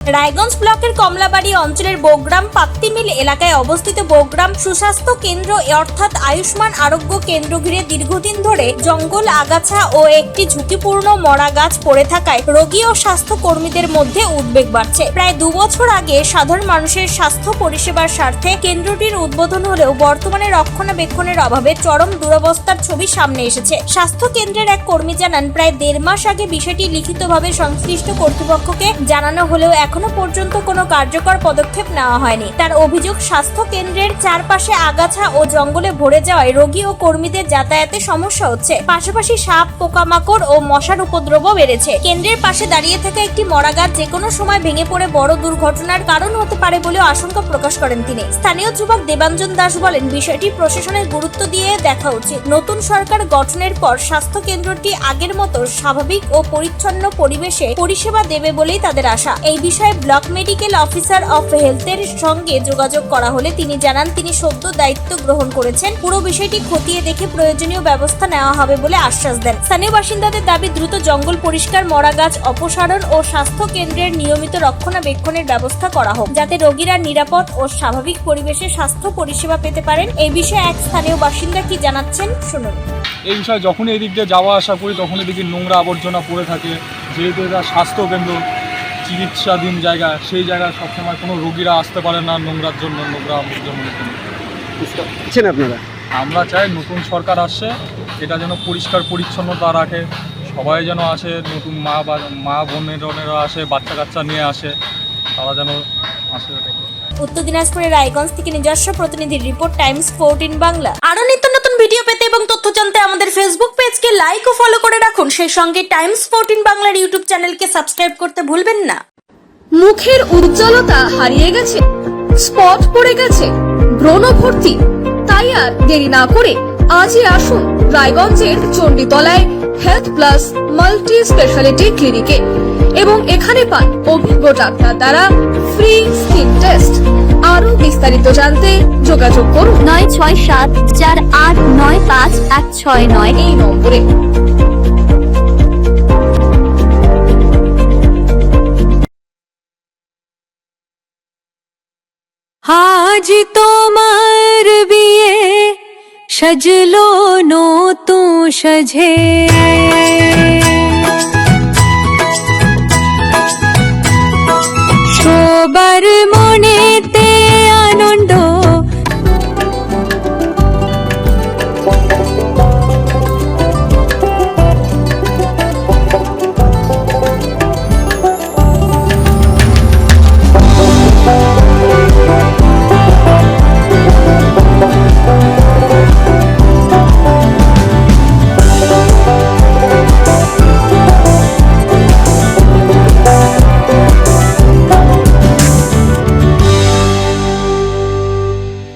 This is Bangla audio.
রায়গঞ্জ ব্লকের কমলাবাড়ি অঞ্চলের বৌগ্রাম পাত্তিমিল এলাকায় অবস্থিত বৌগ্রাম সুস্বাস্থ্য কেন্দ্র অর্থাৎ আয়ুষ্মান আরোগ্য কেন্দ্র ঘিরে দীর্ঘদিন ধরে জঙ্গল, আগাছা ও একটি ঝুঁকিপূর্ণ মরা গাছ পড়ে থাকায় রোগী ও স্বাস্থ্য কর্মীদের মধ্যে উদ্বেগ বাড়ছে। প্রায় 2 বছর আগে সাধারণ মানুষের স্বাস্থ্য পরিষেবার স্বার্থে কেন্দ্রটির উদ্বোধন হলেও বর্তমানে রক্ষণাবেক্ষণের অভাবে চরম দুরবস্থার ছবি সামনে এসেছে। স্বাস্থ্য কেন্দ্রের এক কর্মী জানান, প্রায় 1.5 মাস আগে বিষয়টি লিখিতভাবে সংশ্লিষ্ট কর্তৃপক্ষকে জানানো হলেও এখনো পর্যন্ত কোনো কার্যকর পদক্ষেপ নেওয়া হয়নি। তার অভিযোগ, স্বাস্থ্য কেন্দ্রের চারপাশে আগাছা ও জঙ্গলে ভরে যাওয়ায় রোগী ও কর্মীদের যাতায়াতে সমস্যা হচ্ছে। পাশাপাশি সাপ, পোকামাকড় ও মশার উপদ্রবও বেড়েছে। কেন্দ্রের পাশে দাঁড়িয়ে থাকা একটি মরা গাছ যে কোনো সময় ভেঙে পড়ে বড় দুর্ঘটনার কারণ হতে পারে বলেও আশঙ্কা প্রকাশ করেন তিনি। স্থানীয় যুবক দেবাঞ্জন দাস বলেন, বিষয়টি প্রশাসনের গুরুত্ব দিয়ে দেখা উচিত। নতুন সরকার গঠনের পর স্বাস্থ্য কেন্দ্রটি আগের মতো স্বাভাবিক ও পরিচ্ছন্ন পরিবেশে পরিষেবা দেবে বলেই তাদের আশা। এই বিষয়ে ব্লক মেডিকেল অফিসার অফ হেলথের সঙ্গে যোগাযোগ করা হলে তিনি জানান, তিনি সদ্য দায়িত্ব গ্রহণ করেছেন। পুরো বিষয়টি খতিয়ে দেখে প্রয়োজনীয় ব্যবস্থা নেওয়া হবে বলে আশ্বাস দেন। স্থানীয় বাসিন্দাদের দাবি, দ্রুত জঙ্গল পরিষ্কার, মরা গাছ অপসারণ ও স্বাস্থ্য কেন্দ্রের নিয়মিত রক্ষণাবেক্ষণের ব্যবস্থা করা হোক, যাতে রোগীরা নিরাপদ ও স্বাভাবিক পরিবেশে স্বাস্থ্য পরিষেবা পেতে পারেন। এই বিষয়ে এক স্থানীয় বাসিন্দা কি জানাচ্ছেন শুনুন। এই বিষয়ে যখনই এদিক দিয়ে যাওয়া আসা করি তখন এদিকে নোংরা আবর্জনা পড়ে থাকে। যেহেতু এটা স্বাস্থ্য কেন্দ্র, চিকিৎসাধীন জায়গা, সেই জায়গায় সবসময় কোনো রোগীরা আসতে পারে না নোংরার জন্য, নোংরা আবর্জনার জন্য। আপনারা আমরা চাই নতুন সরকার আসছে, এটা যেন পরিষ্কার পরিচ্ছন্নতা রাখে, সবাই যেন আসে, নতুন মা বোনেরা আসে, বাচ্চা কাচ্চা নিয়ে আসে, তারা যেন আসে। উত্তর দিনাজপুরের রায়গঞ্জ থেকে নিজস্ব প্রতিনিধির রিপোর্ট, টাইমস 14 বাংলা। আরো নিত্য নতুন ভিডিও পেতে এবং তথ্য জানতে আমাদের ফেসবুক পেজকে লাইক ও ফলো করে রাখুন। সেই সঙ্গে টাইমস 14 বাংলার ইউটিউব চ্যানেলকে সাবস্ক্রাইব করতে ভুলবেন না। মুখের উজ্জ্বলতা হারিয়ে গেছে, স্পট পড়ে গেছে, ব্রণ ভর্তি, তাই আর দেরি না করে আজই আসুন রায়গঞ্জের চণ্ডীতলায় হেলথ প্লাস মাল্টি স্পেশালিটি ক্লিনিকে এবং এখানে পান অভিজ্ঞ ডাক্তার দ্বারা ফ্রি স্কিন টেস্ট। আরো বিস্তারিত জানতে যোগাযোগ করুন 9674895169 এই নম্বরে। আজ তোমার বিয়ে সাজলো নতুন সাজে, সবার মনে